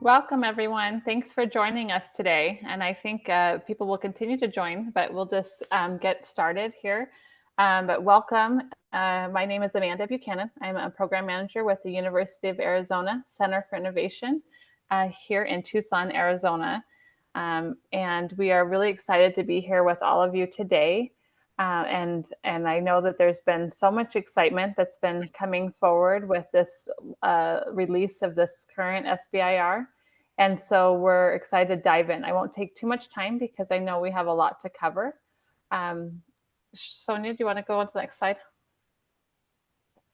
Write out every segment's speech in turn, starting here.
Welcome, everyone. Thanks for joining us today. And I think people will continue to join, but we'll just get started here. But welcome. My name is Amanda Buchanan. I'm a program manager with the University of Arizona Center for Innovation here in Tucson, Arizona. And we are really excited to be here with all of you today. And I know that there's been so much excitement that's been coming forward with this release of this current SBIR. And so we're excited to dive in. I won't take too much time because I know we have a lot to cover. Sonia, do you want to go on to the next slide?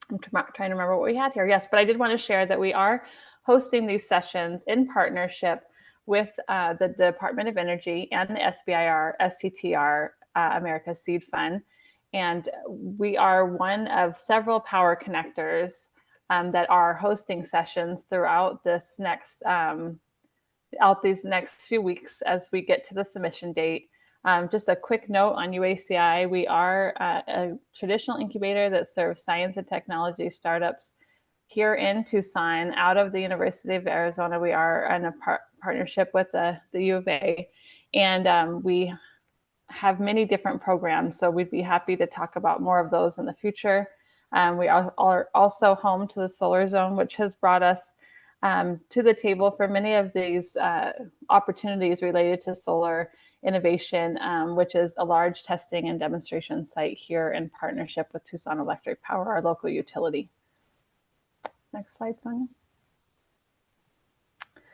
I'm trying to remember what we had here. Yes, but I did want to share that we are hosting these sessions in partnership with the Department of Energy and the SBIR, STTR, America's Seed Fund. And we are one of several power connectors that are hosting sessions throughout this next, these next few weeks as we get to the submission date. Just a quick note on UACI, we are a traditional incubator that serves science and technology startups here in Tucson. Out of the University of Arizona, we are in a partnership with the U of A, and we have many different programs, so we'd be happy to talk about more of those in the future. We are also home to the Solar Zone, which has brought us to the table for many of these opportunities related to solar innovation, which is a large testing and demonstration site here in partnership with Tucson Electric Power, our local utility. Next slide, Sonia.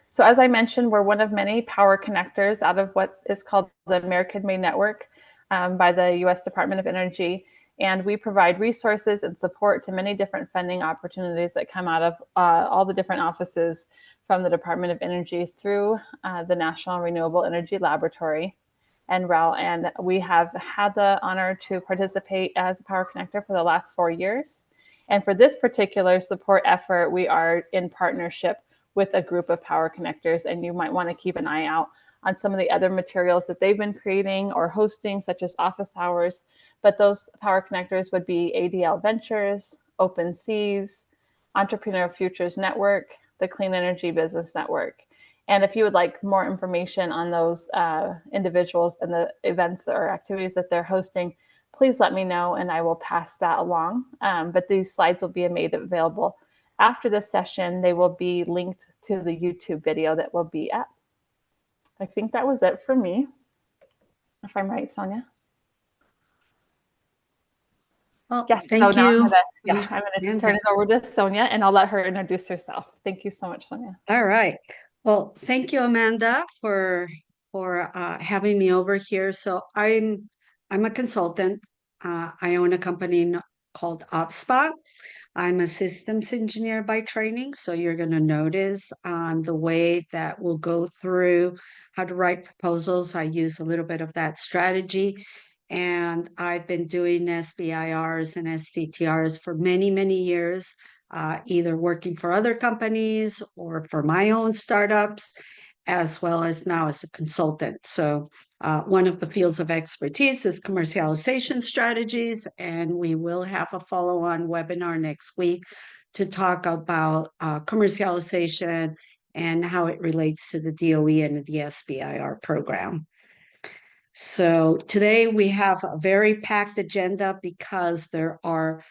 So as I mentioned, we're one of many power connectors out of what is called the American-made network by the U.S. Department of Energy. And we provide resources and support to many different funding opportunities that come out of all the different offices from the Department of Energy through the National Renewable Energy Laboratory and REL. And we have had the honor to participate as a power connector for the last 4 years. And for this particular support effort, we are in partnership with a group of power connectors, and you might want to keep an eye out on some of the other materials that they've been creating or hosting, such as office hours. But those power connectors would be ADL Ventures, Open Seas, Entrepreneur Futures Network, the Clean Energy Business Network. And if you would like more information on those individuals and the events or activities that they're hosting, please let me know and I will pass that along. But these slides will be made available after this session. They will be linked to the YouTube video that will be up. I think that was it for me, if I'm right, Sonia. Well, yes, thank so you. I'm going to turn it over to Sonia and I'll let her introduce herself. Thank you so much, Sonia. All right. Well, thank you, Amanda, for having me over here. So I'm a consultant. I own a company called OpSpot. I'm a systems engineer by training, so you're going to notice the way that we'll go through how to write proposals. I use a little bit of that strategy, and I've been doing SBIRs and STTRs for many, many years, either working for other companies or for my own startups, as well as now as a consultant. So one of the fields of expertise is commercialization strategies, and we will have a follow-on webinar next week to talk about commercialization and how it relates to the DOE and the SBIR program. So today we have a very packed agenda because there are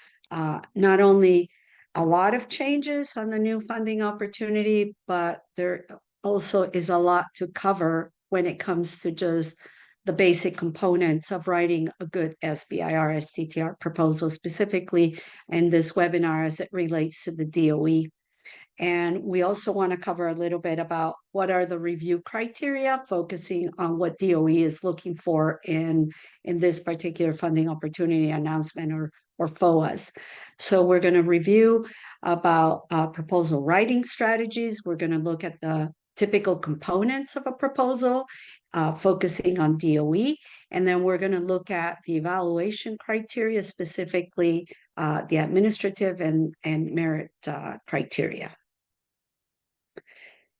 not only a lot of changes on the new funding opportunity, but there also is a lot to cover when it comes to just the basic components of writing a good SBIR, STTR proposal, specifically in this webinar as it relates to the DOE. And we also want to cover a little bit about what are the review criteria, focusing on what DOE is looking for in this particular funding opportunity announcement or FOAs. So we're going to review about proposal writing strategies. We're going to look at the typical components of a proposal, focusing on DOE. And then we're going to look at the evaluation criteria, specifically the administrative and merit criteria.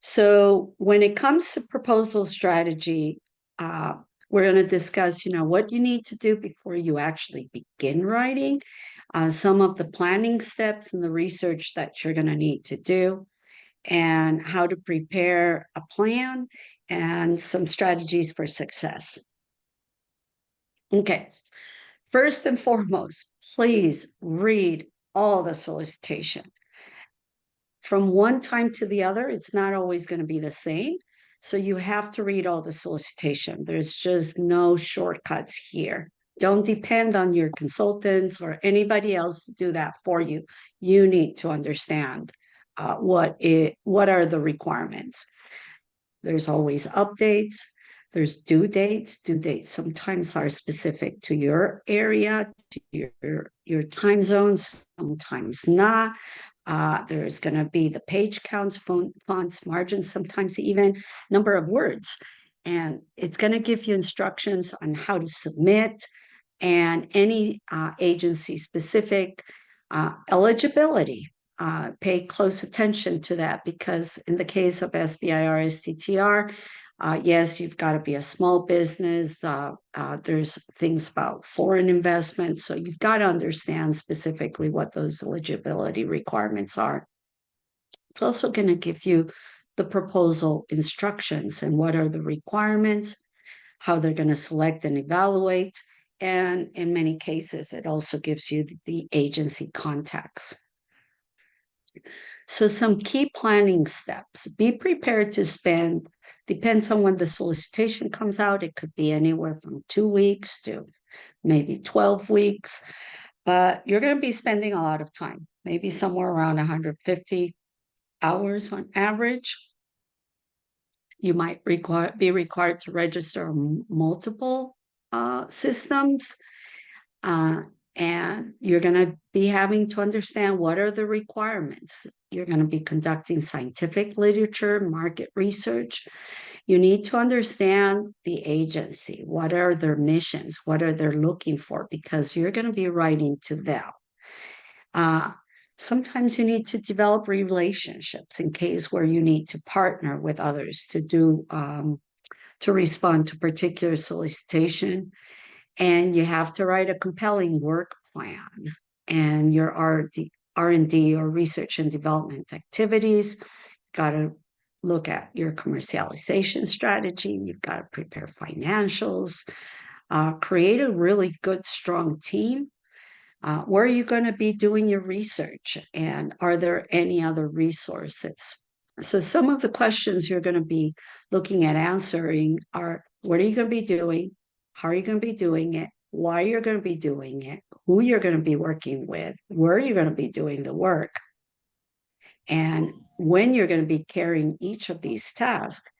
So when it comes to proposal strategy, we're going to discuss, what you need to do before you actually begin writing, some of the planning steps and the research that you're going to need to do. and how to prepare a plan and some strategies for success. Okay, first and foremost, please read all the solicitation. From one time to the other, it's not always going to be the same. So you have to read all the solicitation. There's just no shortcuts here. Don't depend on your consultants or anybody else to do that for you. You need to understand what are the requirements. There's always updates. There's due dates. Due dates sometimes are specific to your area, to your time zones, sometimes not. There's going to be the page counts, fonts, margins, sometimes even number of words. And it's going to give you instructions on how to submit and any agency specific eligibility. Pay close attention to that, because in the case of SBIR, STTR, yes, you've got to be a small business. There's things about foreign investments. So you've got to understand specifically what those eligibility requirements are. It's also going to give you the proposal instructions and what are the requirements, how they're going to select and evaluate. And in many cases, it also gives you the agency contacts. So some key planning steps. Be prepared to spend, depends on when the solicitation comes out. It could be anywhere from 2 weeks to maybe 12 weeks. But you're going to be spending a lot of time, maybe somewhere around 150 hours on average. You might be required to register multiple systems. And you're going to be having to understand what are the requirements. You're going to be conducting scientific literature, market research. You need to understand the agency. What are their missions? What are they looking for? Because you're going to be writing to them. Sometimes you need to develop relationships in case where you need to partner with others to do to respond to particular solicitation. And you have to write a compelling work plan and your R&D or research and development activities. You've got to look at your commercialization strategy. You've got to prepare financials, create a really good, strong team. Where are you going to be doing your research? And are there any other resources? So some of the questions you're going to be looking at answering are, what are you going to be doing? How are you going to be doing it? Why you're going to be doing it? Who you're going to be working with? Where you're going to be doing the work? And when you're going to be carrying each of these tasks?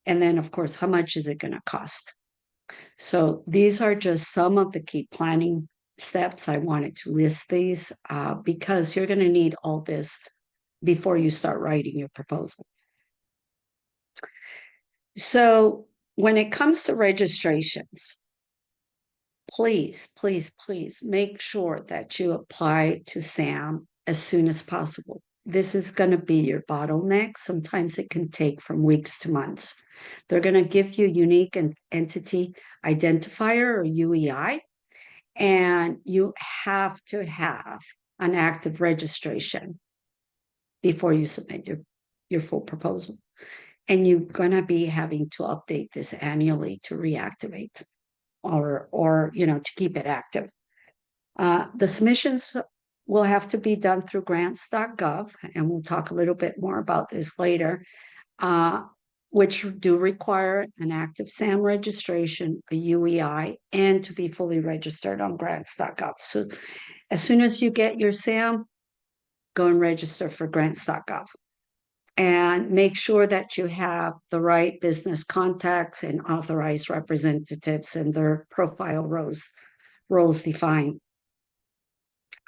And then, of course, how much is it going to cost? So these are just some of the key planning steps. I wanted to list these because you're going to need all this before you start writing your proposal. So when it comes to registrations, please, please, please make sure that you apply to SAM as soon as possible. This is going to be your bottleneck. Sometimes it can take from weeks to months. They're going to give you unique entity identifier or UEI, and you have to have an active registration before you submit your full proposal. And you're going to be having to update this annually to reactivate or to keep it active. The submissions will have to be done through grants.gov, and we'll talk a little bit more about this later, which do require an active SAM registration, a UEI, and to be fully registered on grants.gov. So as soon as you get your SAM, go and register for grants.gov. And make sure that you have the right business contacts and authorized representatives and their profile roles defined.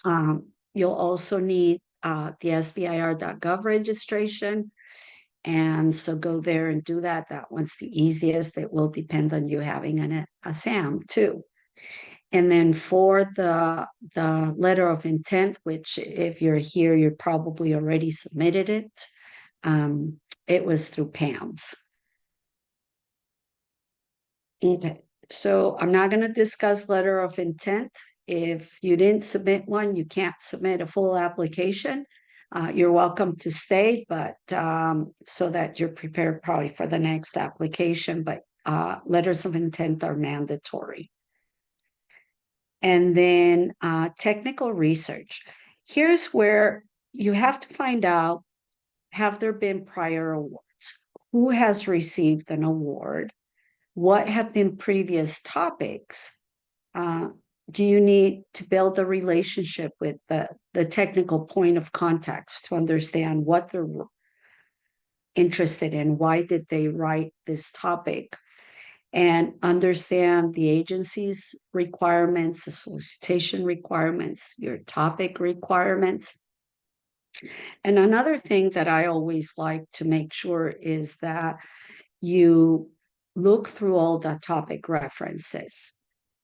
You'll also need the SBIR.gov registration. And so go there and do that. That one's the easiest. It will depend on you having a SAM too. And then for the letter of intent, which if you're here, you probably already submitted it. It was through PAMS. Okay, so I'm not going to discuss letter of intent. If you didn't submit one, you can't submit a full application. You're welcome to stay, but so that you're prepared probably for the next application, but letters of intent are mandatory. And then technical research. Here's where you have to find out, have there been prior awards? Who has received an award? What have been previous topics? Do you need to build a relationship with the technical point of contacts to understand what they're interested in? Why did they write this topic? And understand the agency's requirements, the solicitation requirements, your topic requirements. And another thing that I always like to make sure is that you look through all the topic references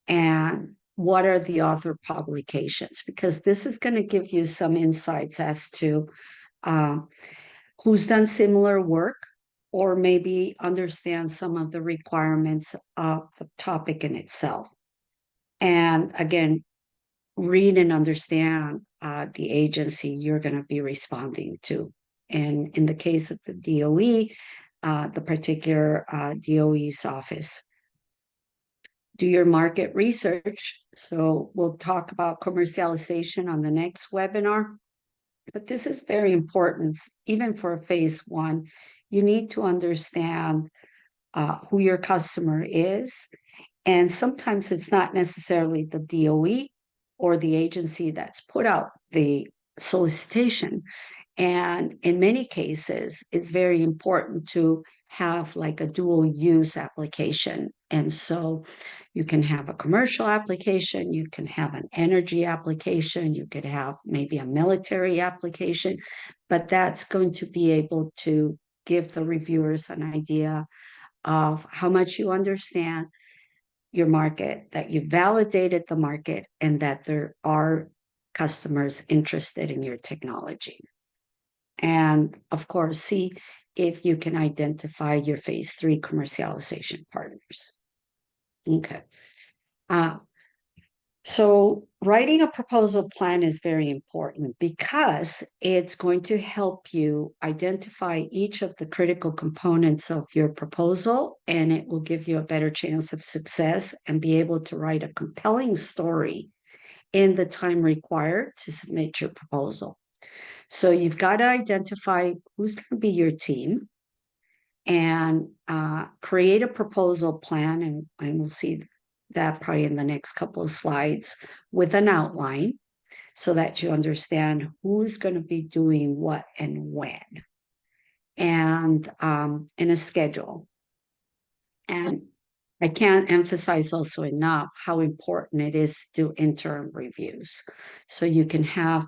and what are the author publications, because this is going to give you some insights as to who's done similar work, or maybe understand some of the requirements of the topic in itself. And again, read and understand the agency you're going to be responding to. And in the case of the DOE, the particular DOE's office. Do your market research. So we'll talk about commercialization on the next webinar. But this is very important, even for phase one. You need to understand who your customer is. And sometimes it's not necessarily the DOE or the agency that's put out the solicitation. And in many cases, it's very important to have like a dual use application. And so you can have a commercial application, you can have an energy application, you could have maybe a military application, but that's going to be able to give the reviewers an idea of how much you understand your market, that you validated the market, and that there are customers interested in your technology. And of course, see if you can identify your phase 3 commercialization partners. Okay. So writing a proposal plan is very important because it's going to help you identify each of the critical components of your proposal, and it will give you a better chance of success and be able to write a compelling story in the time required to submit your proposal. So you've got to identify who's going to be your team and create a proposal plan, and we'll see that probably in the next couple of slides, with an outline so that you understand who's going to be doing what and when, and in a schedule. And I can't emphasize also enough how important it is to do interim reviews. So you can have,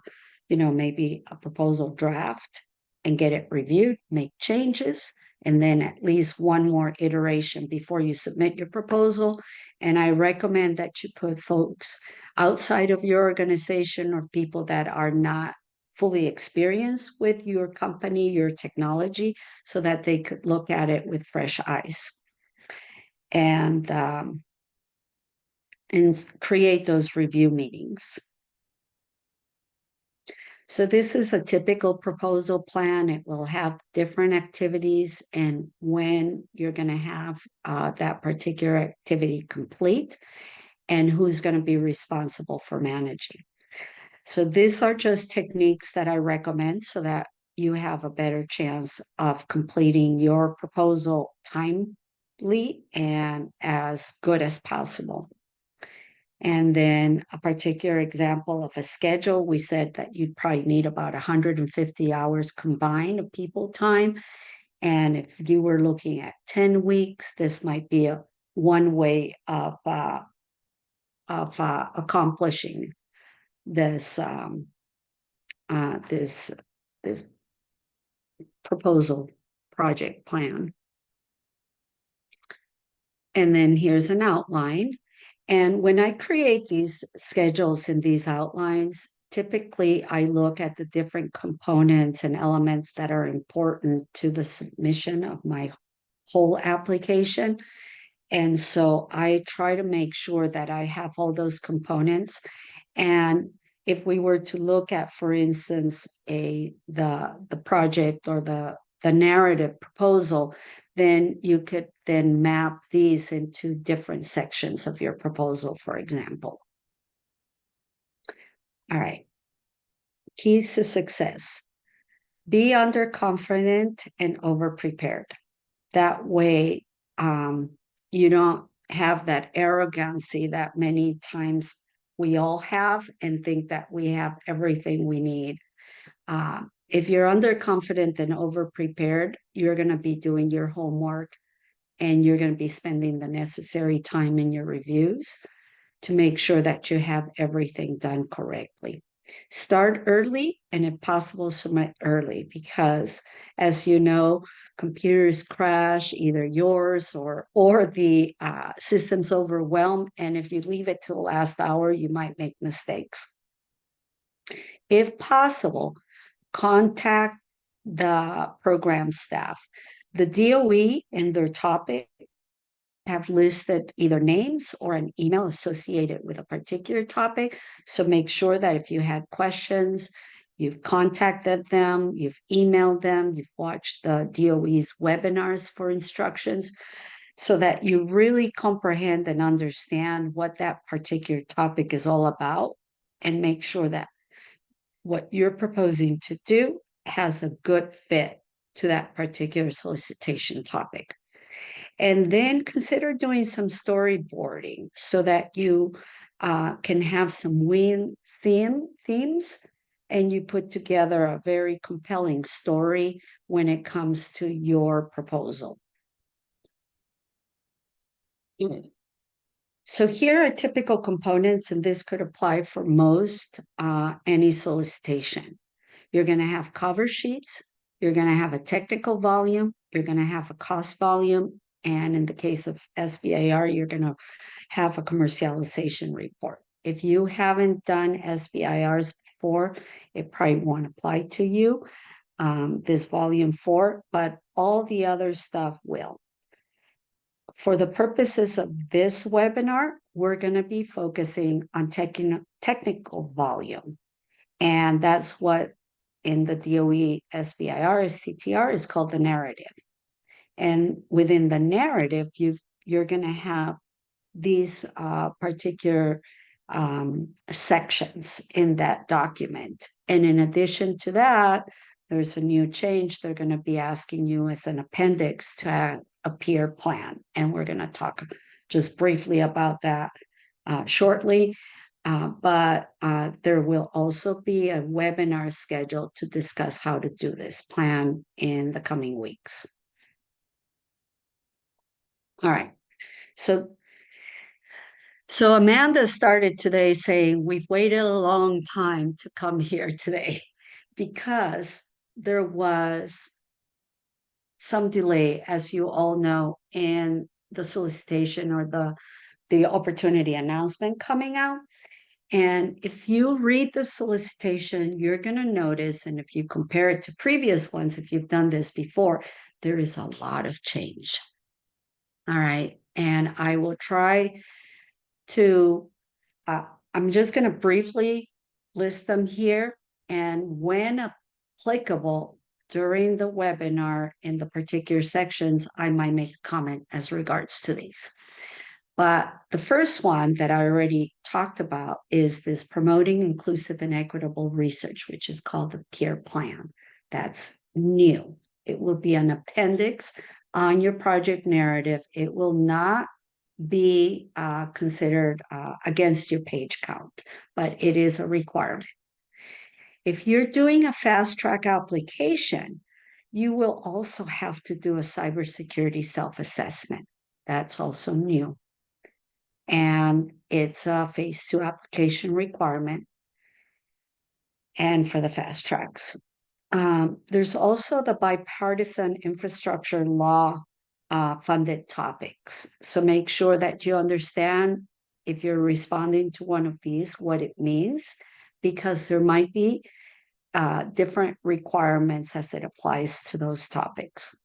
maybe a proposal draft and get it reviewed, make changes, and then at least one more iteration before you submit your proposal. And I recommend that you put folks outside of your organization or people that are not fully experienced with your company, your technology, so that they could look at it with fresh eyes. And create those review meetings. So this is a typical proposal plan. It will have different activities and when you're going to have that particular activity complete and who's going to be responsible for managing. So these are just techniques that I recommend so that you have a better chance of completing your proposal timely and as good as possible. And then a particular example of a schedule, we said that you'd probably need about 150 hours combined of people time. And if you were looking at 10 weeks, this might be one way of accomplishing this this proposal project plan. And then here's an outline. And when I create these schedules and these outlines, typically I look at the different components and elements that are important to the submission of my whole application. And so I try to make sure that I have all those components. And if we were to look at, for instance, the project or the narrative proposal, then you could then map these into different sections of your proposal, for example. All right. Keys to success. Be underconfident and overprepared. That way, you don't have that arrogancy that many times we all have and think that we have everything we need. If you're underconfident and overprepared, you're going to be doing your homework and you're going to be spending the necessary time in your reviews to make sure that you have everything done correctly. Start early and if possible, submit early because as you know, computers crash, either yours or the system's overwhelmed. And if you leave it to the last hour, you might make mistakes. If possible, contact the program staff. The DOE in their topic have listed either names or an email associated with a particular topic. So make sure that if you had questions, you've contacted them, you've emailed them, you've watched the DOE's webinars for instructions so that you really comprehend and understand what that particular topic is all about and make sure that what you're proposing to do has a good fit to that particular solicitation topic. And then consider doing some storyboarding so that you can have some themes and you put together a very compelling story when it comes to your proposal. So here are typical components, and this could apply for most any solicitation. You're going to have cover sheets, you're going to have a technical volume, you're going to have a cost volume, and in the case of SBIR, you're going to have a commercialization report. If you haven't done SBIRs before, it probably won't apply to you, this volume 4, but all the other stuff will. For the purposes of this webinar, we're going to be focusing on technical volume. And that's what in the DOE SBIR, STTR is called the narrative. And within the narrative, you're going to have these particular sections in that document. And in addition to that, there's a new change. They're going to be asking you as an appendix to a peer plan. And we're going to talk just briefly about that shortly. But there will also be a webinar scheduled to discuss how to do this plan in the coming weeks. All right. So Amanda started today saying we've waited a long time to come here today because there was some delay, as you all know, in the solicitation or the opportunity announcement coming out. And if you read the solicitation, you're going to notice, and if you compare it to previous ones, if you've done this before, there is a lot of change. All right. And I will try to, I'm just going to briefly list them here. And when applicable during the webinar in the particular sections, I might make a comment as regards to these. But the first one that I already talked about is this promoting inclusive and equitable research, which is called the peer plan. That's new. It will be an appendix on your project narrative. It will not be considered against your page count, but it is a requirement. If you're doing a fast track application, you will also have to do a cybersecurity self-assessment. That's also new. And it's a phase 2 application requirement. And for the fast tracks, there's also the bipartisan infrastructure law funded topics. So make sure that you understand if you're responding to one of these, what it means, because there might be different requirements as it applies to those topics.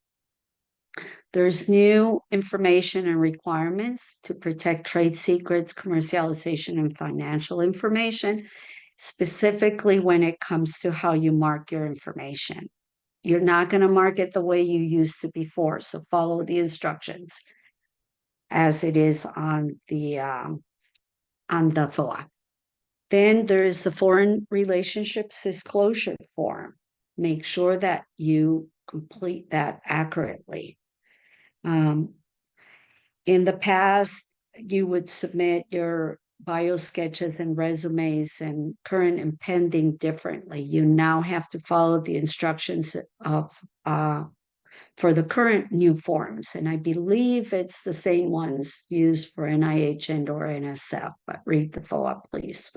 There's new information and requirements to protect trade secrets, commercialization, and financial information. specifically when it comes to how you mark your information. You're not going to mark it the way you used to before, so follow the instructions as it is on the FOA. Then there is the Foreign Relationships Disclosure Form. Make sure that you complete that accurately. In the past, you would submit your bio sketches and resumes and current and pending differently. You now have to follow the instructions of for the current new forms, and I believe it's the same ones used for NIH and or NSF, but read the FOA, please.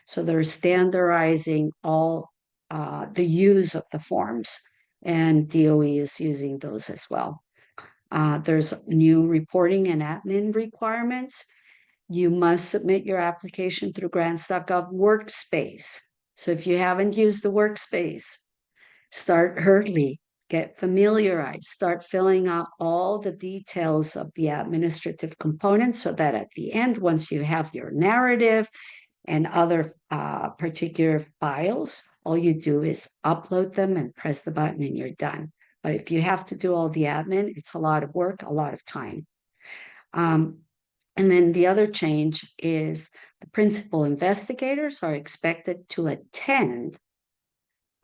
So they're standardizing all the use of the forms, and DOE is using those as well. There's new reporting and admin requirements. You must submit your application through grants.gov workspace. So if you haven't used the workspace, start early, get familiarized, start filling out all the details of the administrative components so that at the end, once you have your narrative and other particular files, all you do is upload them and press the button and you're done. But if you have to do all the admin, it's a lot of work, a lot of time. And then the other change is the principal investigators are expected to attend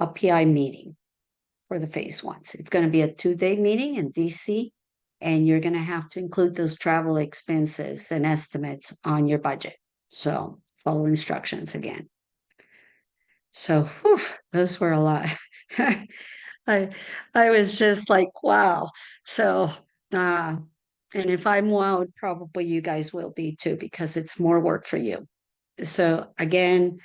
a PI meeting for the phase ones. It's going to be a 2-day meeting in DC, and you're going to have to include those travel expenses and estimates on your budget. So follow instructions again. So those were a lot. I was just like, wow. So and if I'm wowed, probably you guys will be too, because it's more work for you. So again,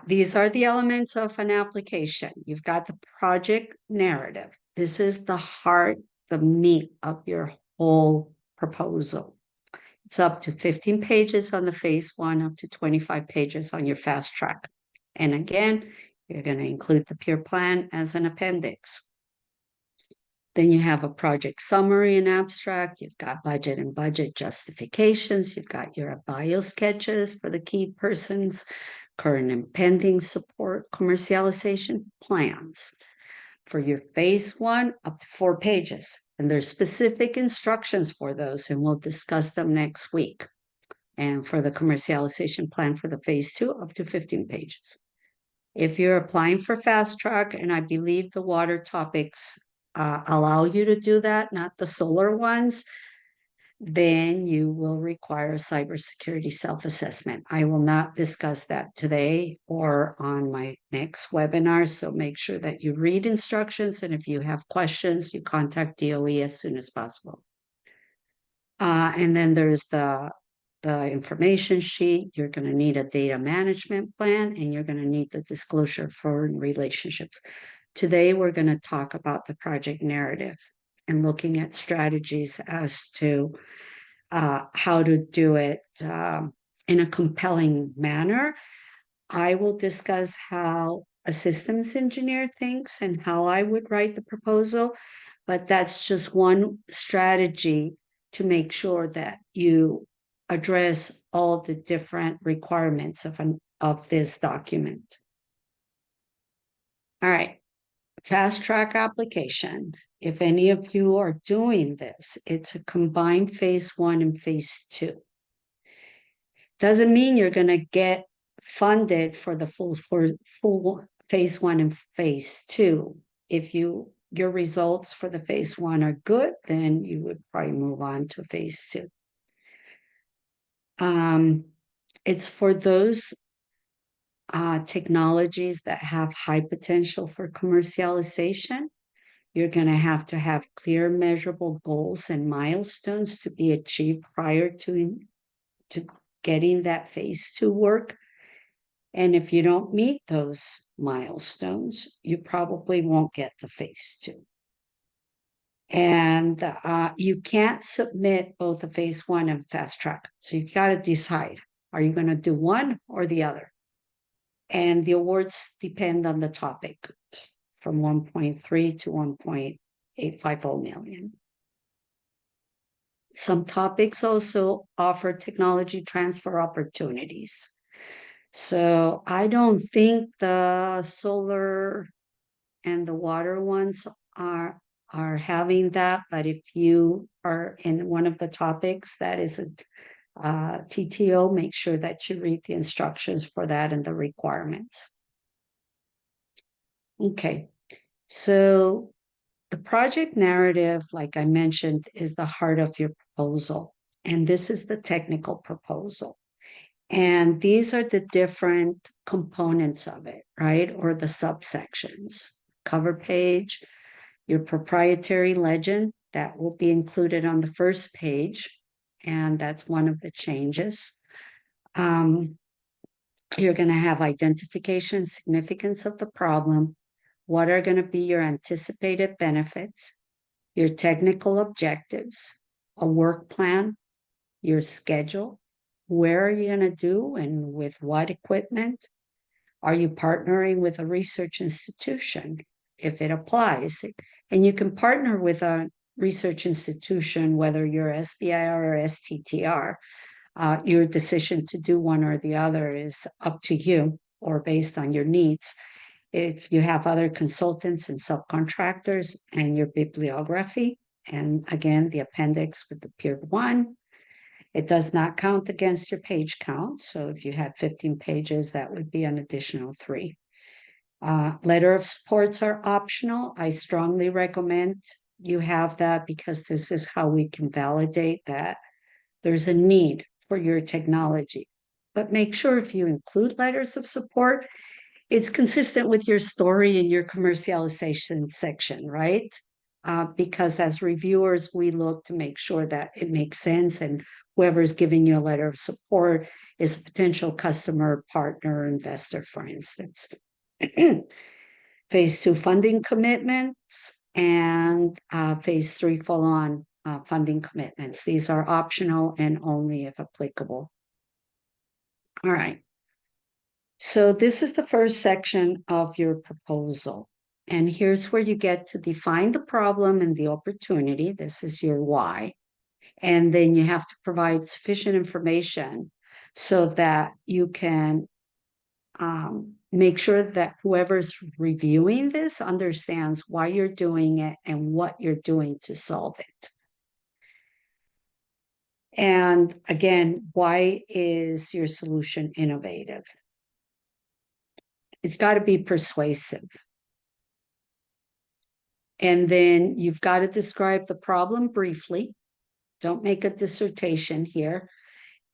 these are the elements of an application. You've got the project narrative. This is the heart, the meat of your whole proposal. It's up to 15 pages on the phase one, up to 25 pages on your fast track. And again, you're going to include the peer plan as an appendix. Then you have a project summary and abstract. You've got budget and budget justifications. You've got your bio sketches for the key persons, current and pending support, commercialization plans. For your phase one, up to 4 pages. And there's specific instructions for those, and we'll discuss them next week. And for the commercialization plan for the phase two, up to 15 pages. If you're applying for fast track, and I believe the water topics allow you to do that, not the solar ones, then you will require a cybersecurity self-assessment. I will not discuss that today or on my next webinar, so make sure that you read instructions, and if you have questions, you contact DOE as soon as possible. And then there's the information sheet. You're going to need a data management plan, and you're going to need the disclosure for relationships. Today, we're going to talk about the project narrative and looking at strategies as to how to do it in a compelling manner. I will discuss how a systems engineer thinks and how I would write the proposal, but that's just one strategy to make sure that you address all the different requirements of this document. All right. Fast track application. If any of you are doing this, it's a combined phase one and phase two. Doesn't mean you're going to get funded for the full phase one and phase two. If your results for the phase one are good, then you would probably move on to phase two. It's for those technologies that have high potential for commercialization. You're going to have clear, measurable goals and milestones to be achieved prior to getting that phase two work. And if you don't meet those milestones, you probably won't get the phase two. And you can't submit both a phase one and fast track. So you got to decide, are you going to do one or the other? And the awards depend on the topic, from 1.3 to 1.850 million. Some topics also offer technology transfer opportunities. So I don't think the solar and the water ones are having that, but if you are in one of the topics that is a TTO, make sure that you read the instructions for that and the requirements. Okay, so the project narrative, like I mentioned, is the heart of your proposal. And this is the technical proposal. And these are the different components of it, right? Or the subsections. Cover page, your proprietary legend, that will be included on the first page. And that's one of the changes. You're going to have identification, significance of the problem. What are going to be your anticipated benefits, your technical objectives, a work plan, your schedule, where are you going to do and with what equipment? Are you partnering with a research institution if it applies? And you can partner with a research institution, whether you're SBIR or STTR. Your decision to do one or the other is up to you or based on your needs. If you have other consultants and subcontractors and your bibliography, and again, the appendix with the peer one, it does not count against your page count. So if you had 15 pages, that would be an additional 3. Letter of supports are optional. I strongly recommend you have that because this is how we can validate that there's a need for your technology. But make sure if you include letters of support, it's consistent with your story and your commercialization section, right? Because as reviewers, we look to make sure that it makes sense and whoever's giving you a letter of support is a potential customer, partner, investor, for instance. Phase 2 funding commitments and phase 3 full-on funding commitments. These are optional and only if applicable. All right. So this is the first section of your proposal. And here's where you get to define the problem and the opportunity. This is your why. And then you have to provide sufficient information so that you can make sure that whoever's reviewing this understands why you're doing it and what you're doing to solve it. And again, why is your solution innovative? It's got to be persuasive. And then you've got to describe the problem briefly. Don't make a dissertation here.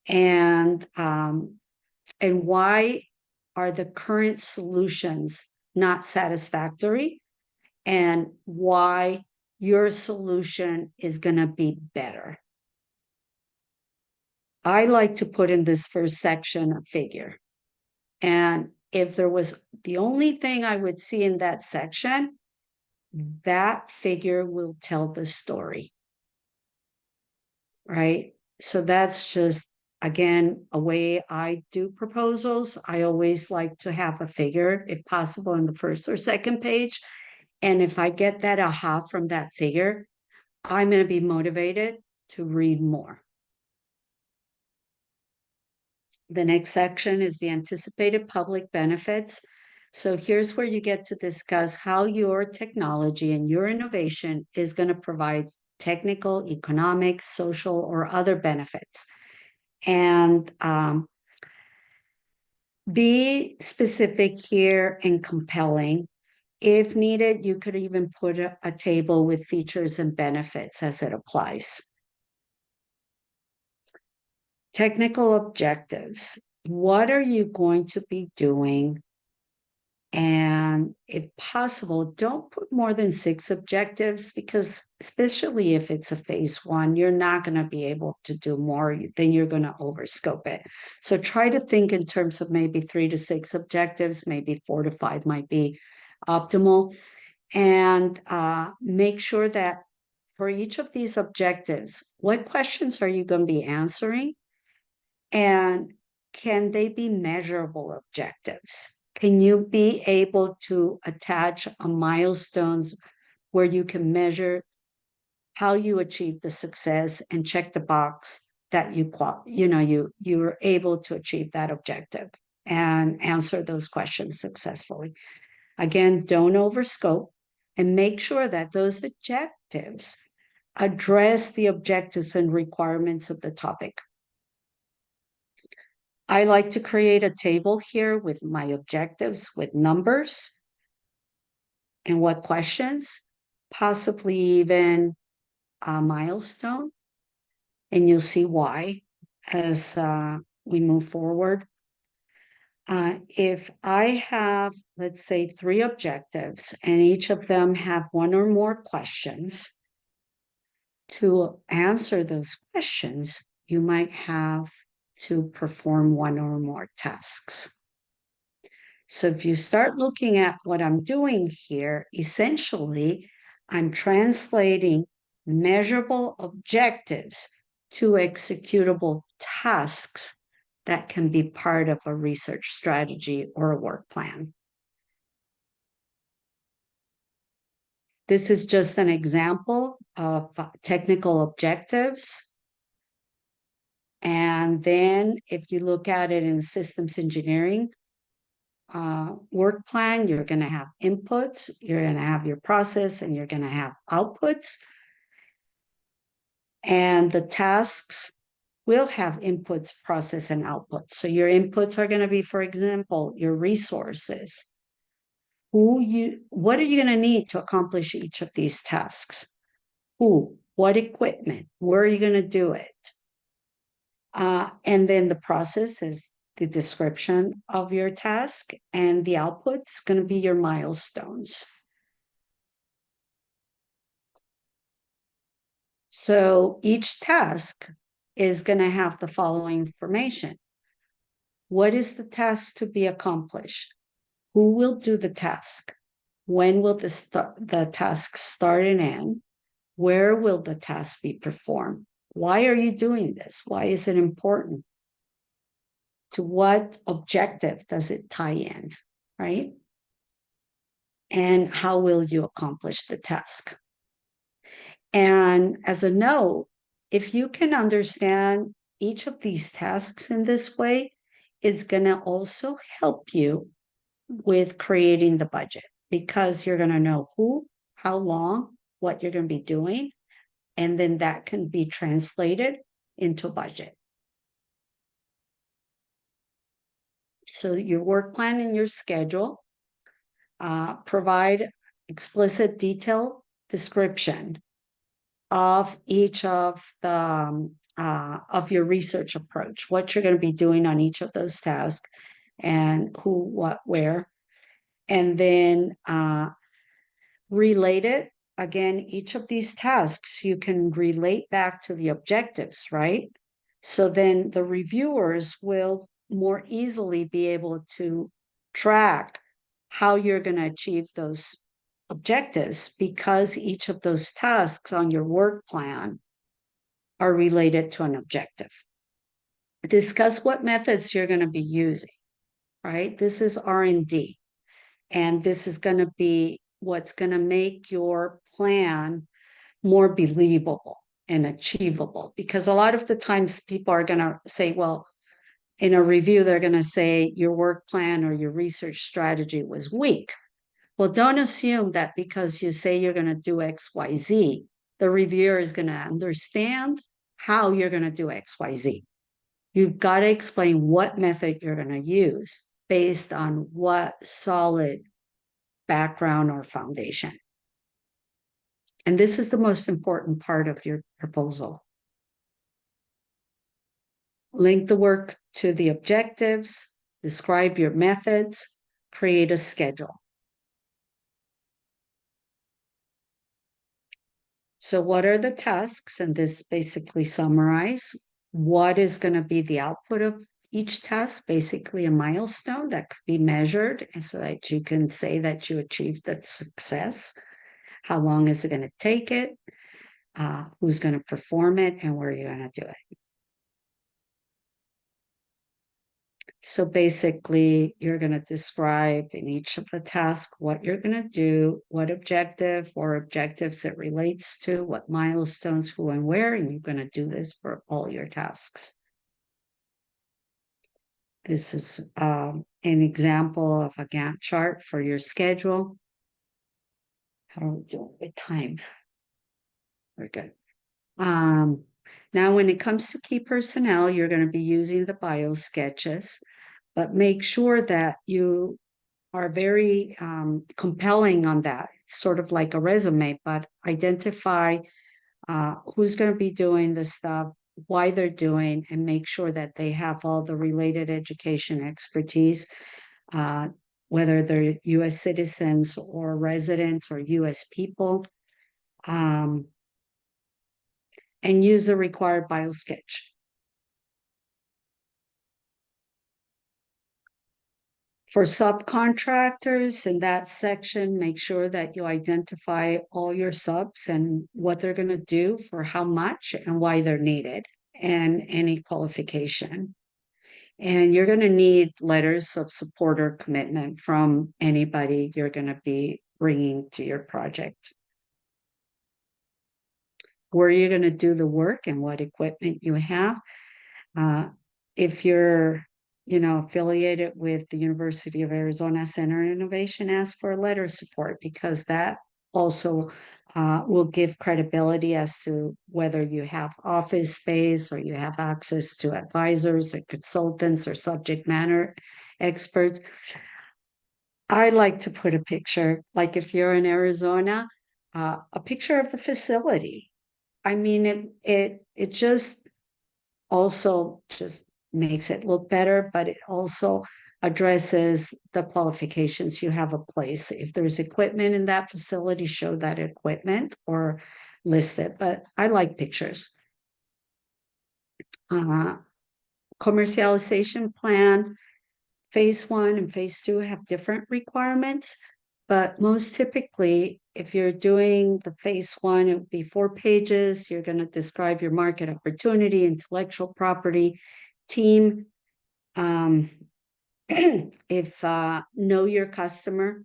And why are the current solutions not satisfactory? And why your solution is going to be better. I like to put in this first section a figure. And if there was the only thing I would see in that section, that figure will tell the story, right? So that's just, again, a way I do proposals. I always like to have a figure, if possible, in the first or second page. And if I get that aha from that figure, I'm going to be motivated to read more. The next section is the anticipated public benefits. So here's where you get to discuss how your technology and your innovation is going to provide technical, economic, social, or other benefits. And be specific here and compelling. If needed, you could even put a table with features and benefits as it applies. Technical objectives. What are you going to be doing? And if possible, don't put more than 6 objectives because especially if it's a phase 1, you're not going to be able to do more, then you're going to overscope it. So try to think in terms of maybe 3 to 6 objectives, maybe 4 to 5 might be optimal. And make sure that for each of these objectives, what questions are you going to be answering? And can they be measurable objectives? Can you be able to attach a milestones where you can measure how you achieve the success and check the box that you were able to achieve that objective and answer those questions successfully. Again, don't overscope, and make sure that those objectives address the objectives and requirements of the topic. I like to create a table here with my objectives, with numbers and what questions, possibly even a milestone. And you'll see why as we move forward. If I have, let's say, 3 objectives, and each of them have 1 or more questions, to answer those questions, you might have to perform 1 or more tasks. So if you start looking at what I'm doing here, essentially, I'm translating measurable objectives to executable tasks that can be part of a research strategy or a work plan. This is just an example of technical objectives. And then if you look at it in systems engineering work plan, you're going to have inputs, you're going to have your process, and you're going to have outputs. And the tasks will have inputs, process, and outputs. So your inputs are going to be, for example, your resources. What are you going to need to accomplish each of these tasks? Who, what equipment, where are you going to do it? And then the process is the description of your task, and the output's going to be your milestones. So each task is going to have the following information. What is the task to be accomplished? Who will do the task? When will the task start and end? Where will the task be performed? Why are you doing this? Why is it important? To what objective does it tie in, right? And how will you accomplish the task? And as a note, if you can understand each of these tasks in this way, it's going to also help you with creating the budget, because you're going to know who, how long, what you're going to be doing, and then that can be translated into budget. So your work plan and your schedule provide explicit detailed description of each of the of your research approach, what you're going to be doing on each of those tasks, and who, what, where, and then relate it. Again, each of these tasks you can relate back to the objectives, right? So then the reviewers will more easily be able to track how you're going to achieve those objectives, because each of those tasks on your work plan are related to an objective. Discuss what methods you're going to be using, right? This is R&D, and this is going to be what's going to make your plan more believable and achievable, because a lot of the times people are going to say, well, in a review, they're going to say your work plan or your research strategy was weak. Well, don't assume that because you say you're going to do X, Y, Z, the reviewer is going to understand how you're going to do X, Y, Z. You've got to explain what method you're going to use based on what solid background or foundation. And this is the most important part of your proposal. Link the work to the objectives, describe your methods, create a schedule. So what are the tasks? And this basically summarize what is going to be the output of each task, basically a milestone that could be measured, and so that you can say that you achieved that success. How long is it going to take it? Who's going to perform it, and where you're going to do it. So basically, you're going to describe in each of the tasks what you're going to do, what objective or objectives it relates to, what milestones, who and where, and you're going to do this for all your tasks. This is an example of a Gantt chart for your schedule. How are we doing with time? We're good. Now, when it comes to key personnel, you're going to be using the bio sketches, but make sure that you are very compelling on that. It's sort of like a resume, but identify who's going to be doing the stuff, why they're doing, and make sure that they have all the related education expertise, whether they're U.S. citizens or residents or U.S. people, and use the required bio sketch. For subcontractors in that section, make sure that you identify all your subs and what they're going to do for how much and why they're needed and any qualification. And you're going to need letters of support or commitment from anybody you're going to be bringing to your project. Where you're going to do the work and what equipment you have. If you're affiliated with the University of Arizona Center of Innovation, ask for a letter of support, because that also will give credibility as to whether you have office space or you have access to advisors or consultants or subject matter experts. I like to put a picture, like if you're in Arizona, a picture of the facility. I mean, it just also just makes it look better, but it also addresses the qualifications you have a place. If there's equipment in that facility, show that equipment or list it. But I like pictures. Commercialization plan, phase 1 and phase 2 have different requirements, but most typically, if you're doing the phase 1, it would be 4 pages. You're going to describe your market opportunity, intellectual property, team. If know your customer,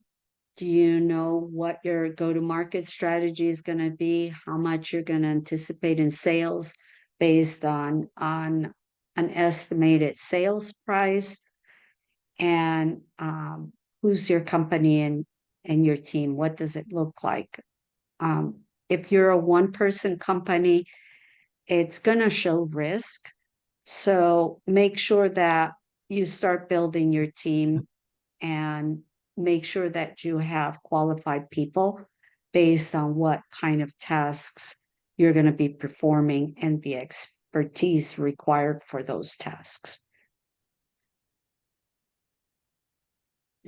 do you know what your go-to-market strategy is going to be? How much you're going to anticipate in sales based on an estimated sales price? And who's your company and your team? What does it look like? If you're a one-person company, it's going to show risk. So make sure that you start building your team and make sure that you have qualified people based on what kind of tasks you're going to be performing and the expertise required for those tasks.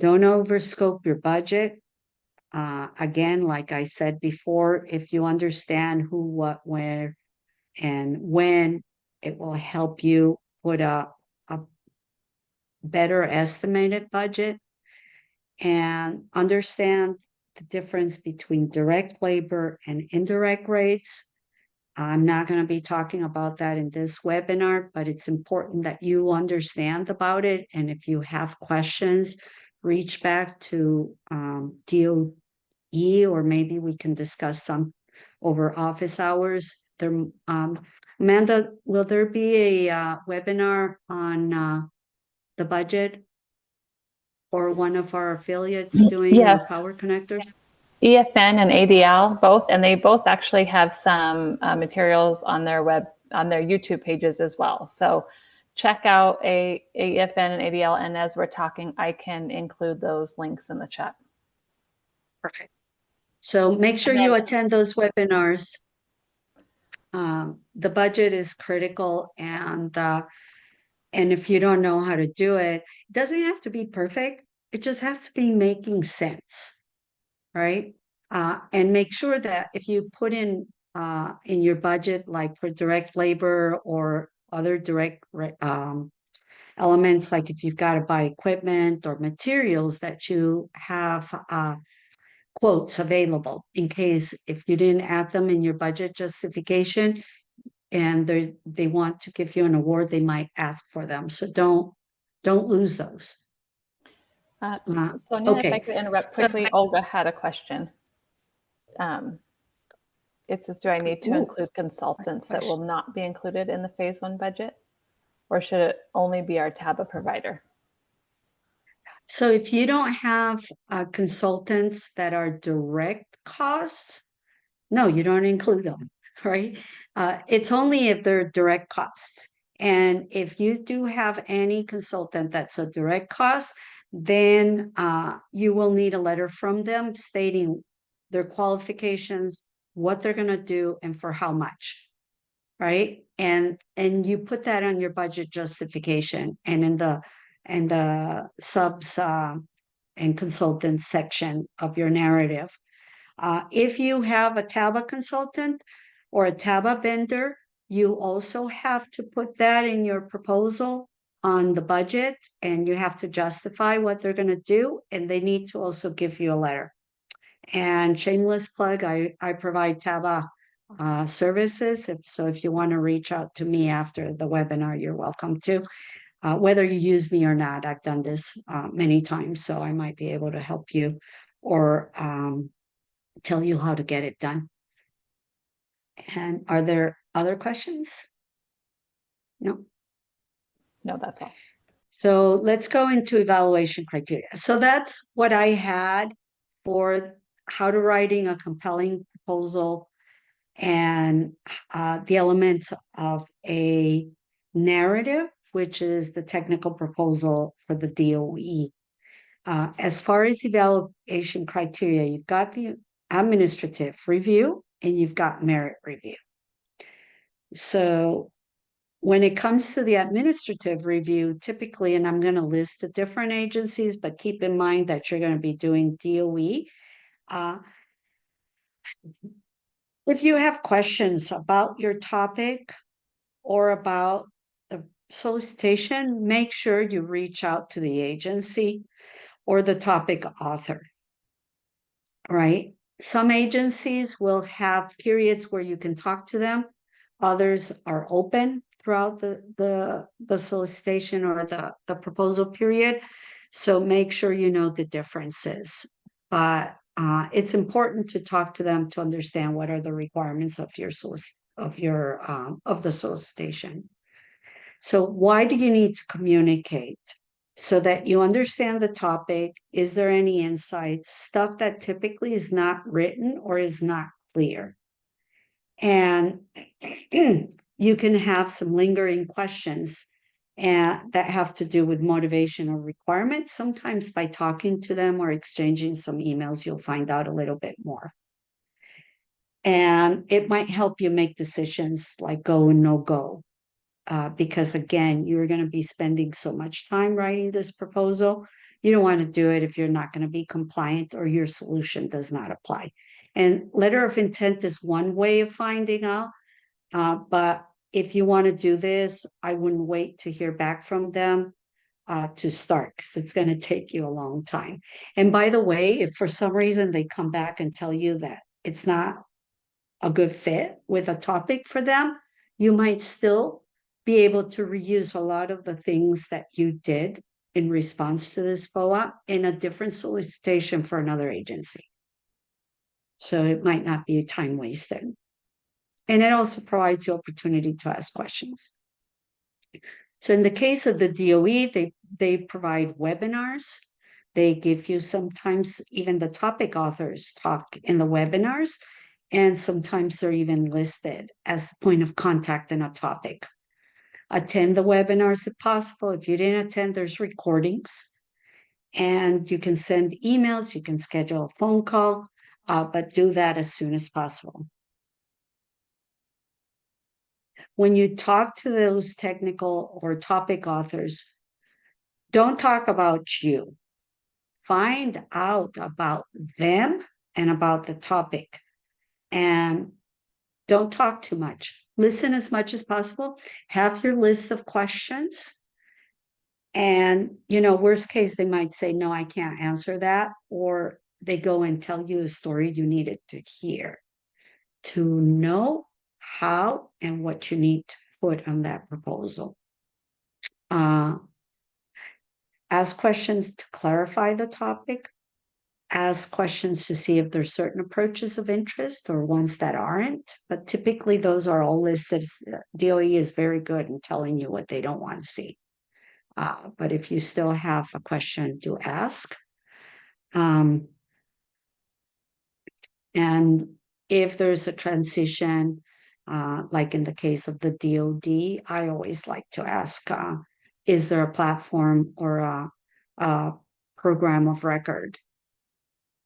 Don't overscope your budget. Again, like I said before, if you understand who, what, where, and when, it will help you put a better estimated budget and understand the difference between direct labor and indirect rates. I'm not going to be talking about that in this webinar, but it's important that you understand about it. And if you have questions, reach back to DOE, or maybe we can discuss some over office hours. There, Amanda, will there be a webinar on the budget, or one of our affiliates doing Yes. power connectors? EFN and ADL both, and they both actually have some materials on their YouTube pages as well. So check out EFN and ADL, and as we're talking, I can include those links in the chat. Perfect. So make sure you attend those webinars. The budget is critical, and if you don't know how to do it, it doesn't have to be perfect. It just has to be making sense, right? And make sure that if you put in your budget, like for direct labor or other direct elements, like if you've got to buy equipment or materials, that you have quotes available in case if you didn't add them in your budget justification and they want to give you an award, they might ask for them. So don't lose those. Sonia, okay. If I could interrupt quickly, Olga had a question. It says, do I need to include consultants that will not be included in the phase 1 budget? or should it only be our TABA provider? So if you don't have consultants that are direct costs, no, you don't include them, right? It's only if they're direct costs. And if you do have any consultant that's a direct cost, then you will need a letter from them stating their qualifications, what they're going to do, and for how much, right? And you put that on your budget justification and in the subs and consultant section of your narrative. If you have a TABA consultant or a TABA vendor, you also have to put that in your proposal on the budget, and you have to justify what they're going to do, and they need to also give you a letter. And shameless plug, I provide TABA services. So if you want to reach out to me after the webinar, you're welcome to. Whether you use me or not, I've done this many times, so I might be able to help you or tell you how to get it done. And are there other questions? No. No, that's all. So let's go into evaluation criteria. So that's what I had for how to writing a compelling proposal and the elements of a narrative, which is the technical proposal for the DOE. As far as evaluation criteria, you've got the administrative review and you've got merit review. So when it comes to the administrative review, typically, and I'm going to list the different agencies, but keep in mind that you're going to be doing DOE. If you have questions about your topic or about the solicitation, make sure you reach out to the agency or the topic author, right? Some agencies will have periods where you can talk to them. Others are open throughout the solicitation or the proposal period. So make sure you know the differences. But it's important to talk to them to understand what are the requirements of the solicitation. So why do you need to communicate? So that you understand the topic. Is there any insights? Stuff that typically is not written or is not clear. And you can have some lingering questions that have to do with motivation or requirements. Sometimes by talking to them or exchanging some emails, you'll find out a little bit more. And it might help you make decisions like go and no go. Because again, you're going to be spending so much time writing this proposal. You don't want to do it if you're not going to be compliant or your solution does not apply. And letter of intent is one way of finding out. But if you want to do this, I wouldn't wait to hear back from them to start because it's going to take you a long time. And by the way, if for some reason they come back and tell you that it's not a good fit with a topic for them, you might still be able to reuse a lot of the things that you did in response to this FOA in a different solicitation for another agency. So it might not be time wasted. And it also provides you opportunity to ask questions. So in the case of the DOE, they provide webinars. They give you sometimes even the topic authors talk in the webinars, and sometimes they're even listed as point of contact in a topic. Attend the webinars if possible. If you didn't attend, there's recordings. And you can send emails, you can schedule a phone call, but do that as soon as possible. When you talk to those technical or topic authors, don't talk about you. Find out about them and about the topic. And don't talk too much. Listen as much as possible. Have your list of questions. And, worst case, they might say, no, I can't answer that. Or they go and tell you a story you needed to hear to know how and what you need to put on that proposal. Ask questions to clarify the topic. ask questions to see if there's certain approaches of interest or ones that aren't, but typically those are all listed. DOE is very good in telling you what they don't want to see. But if you still have a question, do ask. And if there's a transition, like in the case of the DoD, I always like to ask, is there a platform or a program of record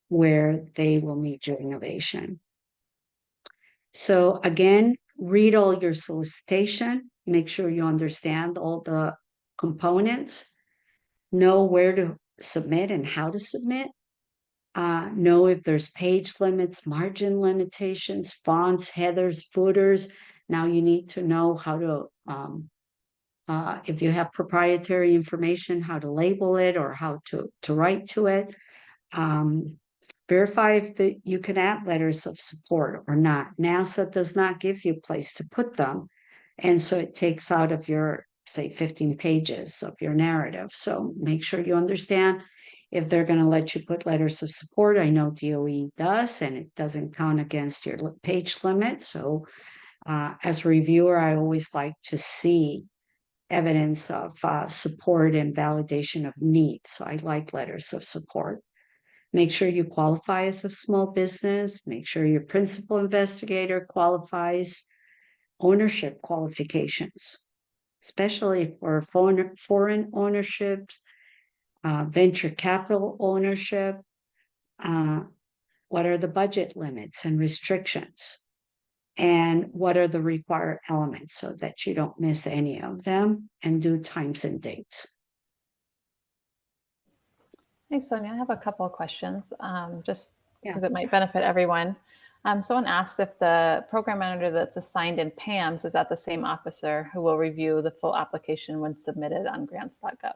where they will need your innovation? So again, read all your solicitation, make sure you understand all the components, know where to submit and how to submit, know if there's page limits, margin limitations, fonts, headers, footers. Now you need to know how to, if you have proprietary information, how to label it or how to write to it. Verify if you can add letters of support or not. NASA does not give you a place to put them. And so it takes out of your, say, 15 pages of your narrative. So make sure you understand if they're going to let you put letters of support. I know DOE does, and it doesn't count against your page limit. So as a reviewer, I always like to see evidence of support and validation of need. So I like letters of support. Make sure you qualify as a small business. Make sure your principal investigator qualifies. Ownership qualifications, especially for foreign ownerships, venture capital ownership. What are the budget limits and restrictions? And what are the required elements so that you don't miss any of them, and do times and dates. Hey, Sonia, I have a couple of questions, just because it might benefit everyone. Someone asked if the program manager that's assigned in PAMS is that the same officer who will review the full application when submitted on grants.gov.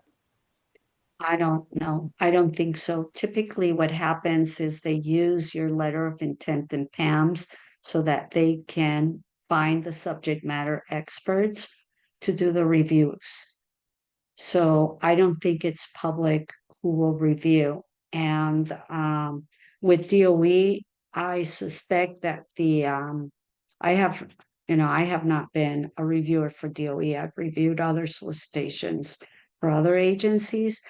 I don't know. I don't think so. Typically what happens is they use your letter of intent in PAMS so that they can find the subject matter experts to do the reviews. So I don't think it's public who will review. And with DOE, I suspect that I have not been a reviewer for DOE. I've reviewed other solicitations for other agencies.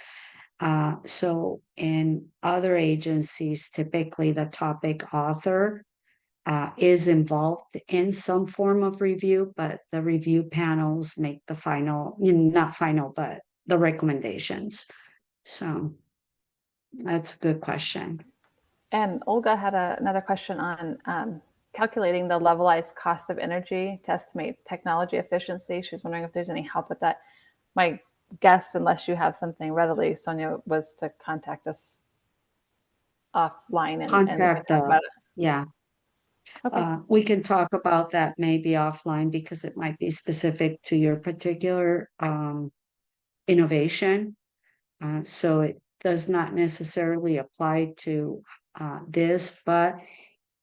So in other agencies, typically the topic author is involved in some form of review, but the review panels make the final, not final, but the recommendations. So that's a good question. And Olga had another question on calculating the levelized cost of energy to estimate technology efficiency. She's wondering if there's any help with that. My guess, unless you have something readily, Sonia, was to contact us offline and talk about it. Yeah. Okay. We can talk about that maybe offline because it might be specific to your particular innovation. So it does not necessarily apply to this, but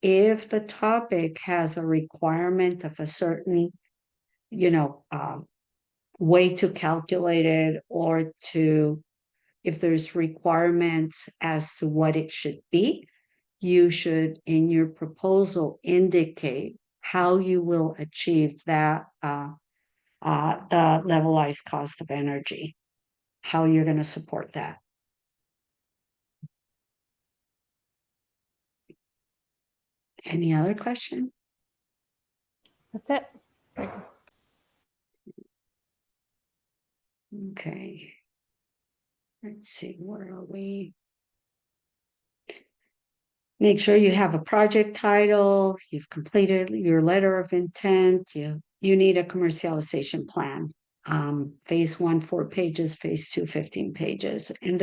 if the topic has a requirement of a certain, way to calculate it, or if there's requirements as to what it should be, you should, in your proposal, indicate how you will achieve that, the levelized cost of energy, how you're going to support that. Any other question? That's it. Okay. Let's see, where are we? Make sure you have a project title, you've completed your letter of intent, you need a commercialization plan. Phase 1, 4 pages, phase 2, 15 pages. And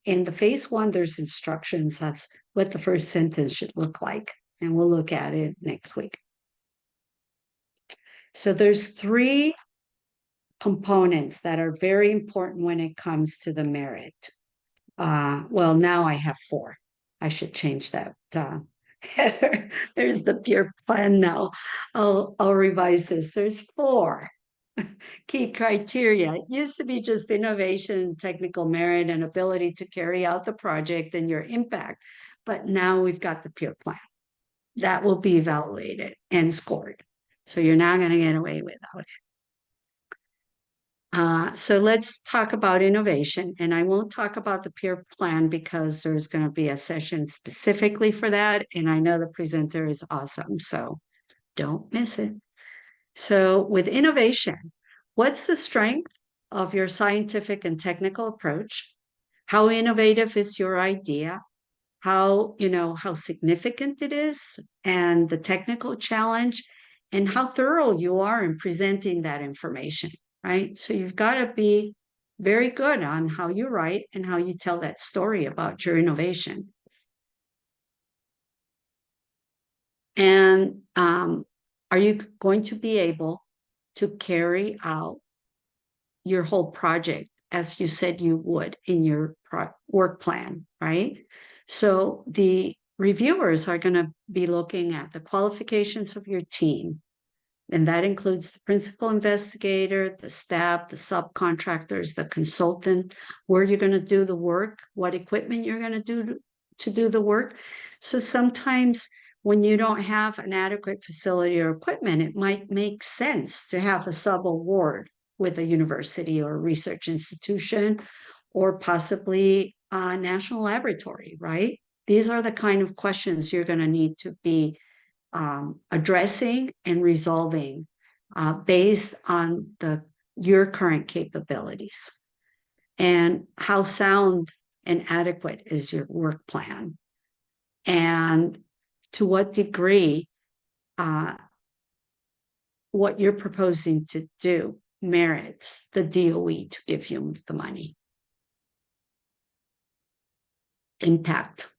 in the phase 1, there's instructions. That's what the first sentence should look like. And we'll look at it next week. So there's 3 components that are very important when it comes to the merit. Well, now I have 4. I should change that. Heather, there's the peer plan now. I'll revise this. There's 4. key criteria. It used to be just innovation, technical merit, and ability to carry out the project and your impact. But now we've got the peer plan that will be evaluated and scored. So you're not going to get away without it. So let's talk about innovation. And I won't talk about the peer plan because there's going to be a session specifically for that. And I know the presenter is awesome, so don't miss it. So with innovation, what's the strength of your scientific and technical approach? How innovative is your idea? How significant it is and the technical challenge and how thorough you are in presenting that information, right? So you've got to be very good on how you write and how you tell that story about your innovation. And are you going to be able to carry out your whole project as you said you would in your work plan, right? So the reviewers are going to be looking at the qualifications of your team, and that includes the principal investigator, the staff, the subcontractors, the consultant, where you're going to do the work, what equipment you're going to do the work. So sometimes when you don't have an adequate facility or equipment, it might make sense to have a sub-award with a university or a research institution or possibly a national laboratory, right? These are the kind of questions you're going to need to be addressing and resolving based on your current capabilities. And how sound and adequate is your work plan? And to what degree what you're proposing to do merits the DOE to give you the money. Impact.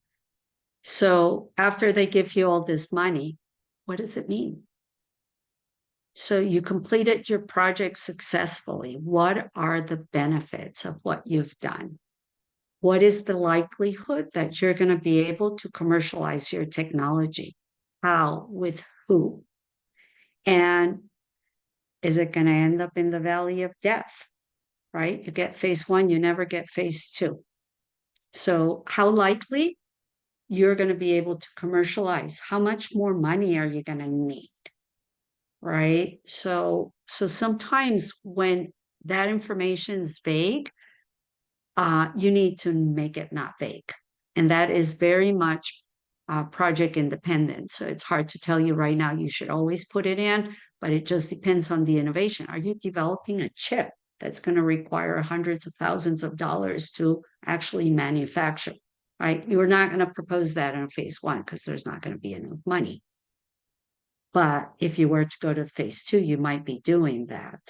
So after they give you all this money, what does it mean? So you completed your project successfully. What are the benefits of what you've done? What is the likelihood that you're going to be able to commercialize your technology? How? With who? And is it going to end up in the valley of death? Right? You get phase 1, you never get phase 2. So how likely you're going to be able to commercialize? How much more money are you going to need? Right? So sometimes when that information is vague, you need to make it not vague. And that is very much project independent. So it's hard to tell you right now, you should always put it in, but it just depends on the innovation. Are you developing a chip that's going to require hundreds of thousands of dollars to actually manufacture, right? You're not going to propose that in phase 1 because there's not going to be enough money. But if you were to go to phase 2, you might be doing that.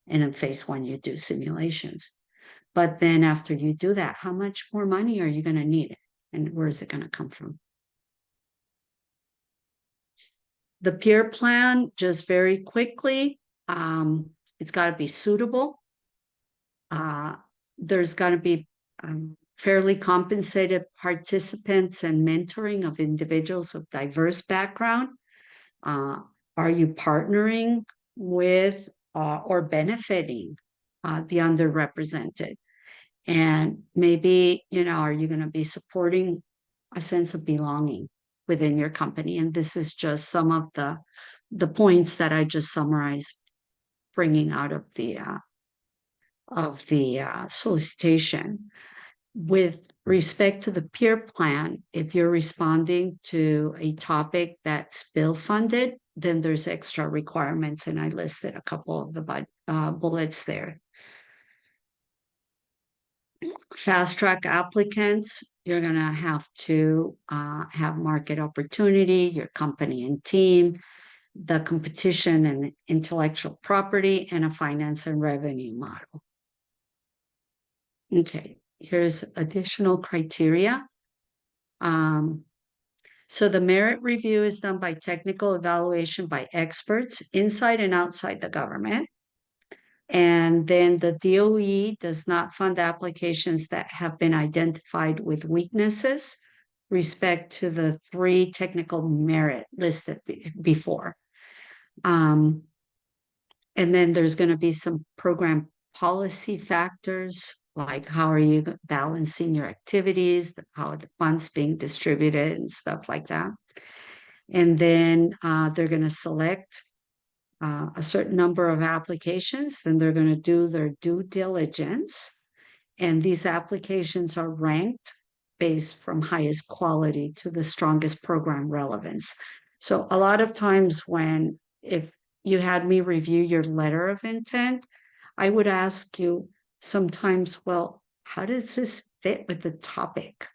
And in phase 1, you do simulations. But then after you do that, how much more money are you going to need? And where is it going to come from? The peer plan, just very quickly, it's got to be suitable. There's got to be fairly compensated participants and mentoring of individuals of diverse background. Are you partnering with or benefiting the underrepresented? And maybe, are you going to be supporting a sense of belonging within your company? And this is just some of the points that I just summarized, bringing out of the solicitation. With respect to the peer plan, if you're responding to a topic that's bill funded, then there's extra requirements, and I listed a couple of the bullets there. Fast track applicants, you're going to have to have market opportunity, your company and team, the competition and intellectual property, and a finance and revenue model. Okay, here's additional criteria. So the merit review is done by technical evaluation by experts inside and outside the government. And then the DOE does not fund applications that have been identified with weaknesses respect to the 3 technical merit listed before. And then there's going to be some program policy factors, like how are you balancing your activities, how are the funds being distributed and stuff like that. And then they're going to select a certain number of applications, and they're going to do their due diligence. And these applications are ranked based from highest quality to the strongest program relevance. So a lot of times if you had me review your letter of intent, I would ask you sometimes, well, how does this fit with the topic?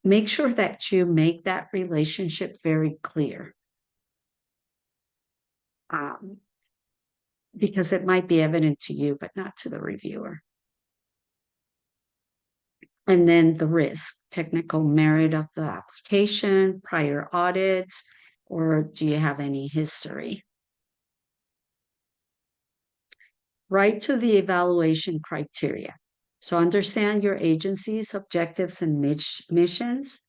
Make sure that you make that relationship very clear. Because it might be evident to you, but not to the reviewer. And then the risk, technical merit of the application, prior audits, or do you have any history? Right to the evaluation criteria. So understand your agency's objectives and missions,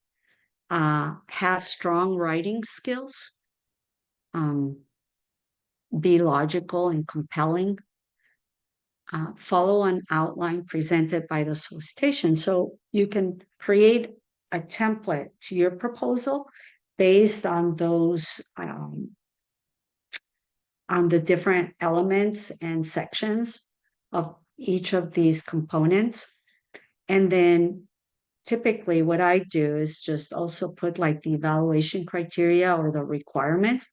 have strong writing skills, be logical and compelling, follow an outline presented by the solicitation. So you can create a template to your proposal based on those, on the different elements and sections of each of these components. And then typically what I do is just also put like the evaluation criteria or the requirements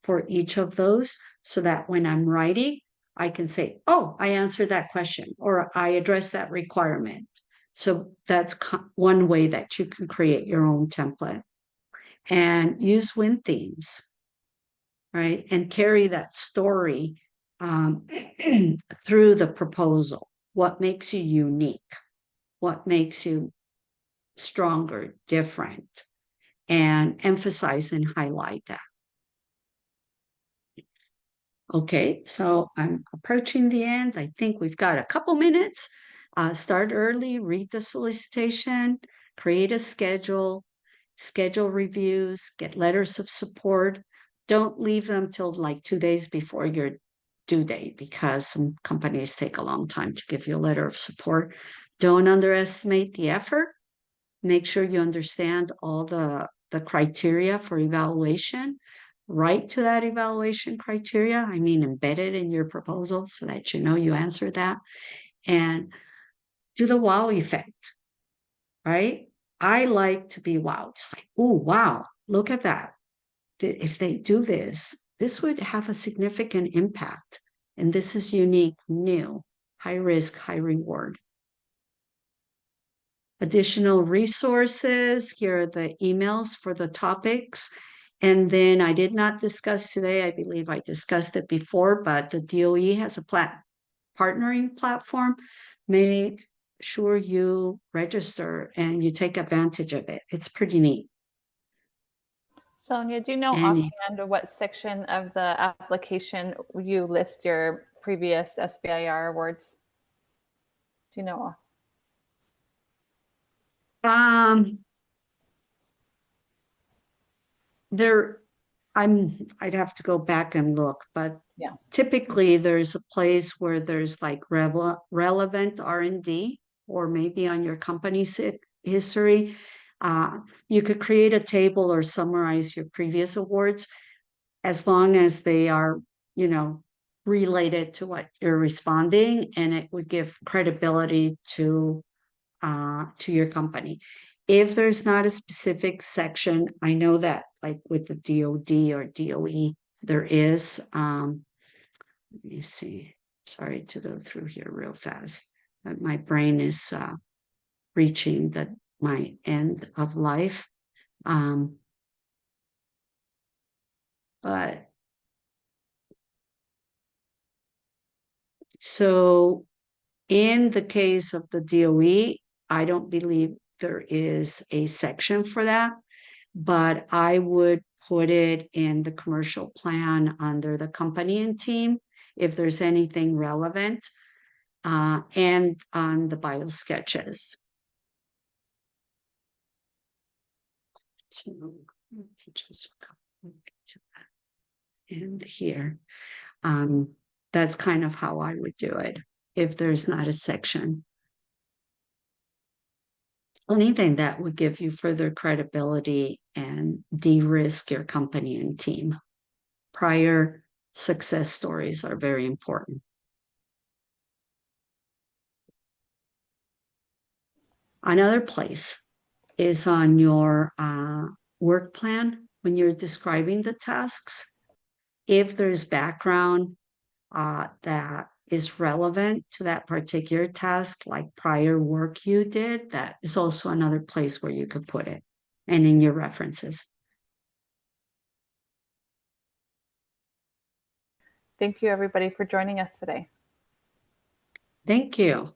for each of those, so that when I'm writing, I can say, oh, I answered that question, or I addressed that requirement. So that's one way that you can create your own template. And use win themes, right? And carry that story through the proposal. What makes you unique? What makes you stronger, different? And emphasize and highlight that. Okay, so I'm approaching the end. I think we've got a couple minutes. Start early, read the solicitation, create a schedule reviews, get letters of support. Don't leave them till like 2 days before your due date, because some companies take a long time to give you a letter of support. Don't underestimate the effort. Make sure you understand all the criteria for evaluation. Write to that evaluation criteria, I mean, embed it in your proposal so that you know you answered that. And do the wow effect, right? I like to be wowed. It's like, oh, wow, look at that. If they do this, this would have a significant impact. And this is unique, new, high risk, high reward. Additional resources, here are the emails for the topics. And then I did not discuss today, I believe I discussed it before, but the DOE has a partnering platform. Make sure you register and you take advantage of it. It's pretty neat. Sonia, do you know offhand what section of the application you list your previous SBIR awards? Do you know? I'd have to go back and look, but yeah, typically there's a place where there's like relevant R&D, or maybe on your company's history. You could create a table or summarize your previous awards, as long as they are, related to what you're responding, and it would give credibility to your company. If there's not a specific section, I know that like with the DOD or DOE, there is, let me see, sorry to go through here real fast, but my brain is reaching my end of life. But so in the case of the DOE, I don't believe there is a section for that, but I would put it in the commercial plan under the company and team if there's anything relevant, and on the bio sketches. So just go to that end here. That's kind of how I would do it if there's not a section. Anything that would give you further credibility and de-risk your company and team. Prior success stories are very important. Another place is on your work plan when you're describing the tasks. If there's background that is relevant to that particular task, like prior work you did, that is also another place where you could put it, and in your references. Thank you, everybody, for joining us today. Thank you.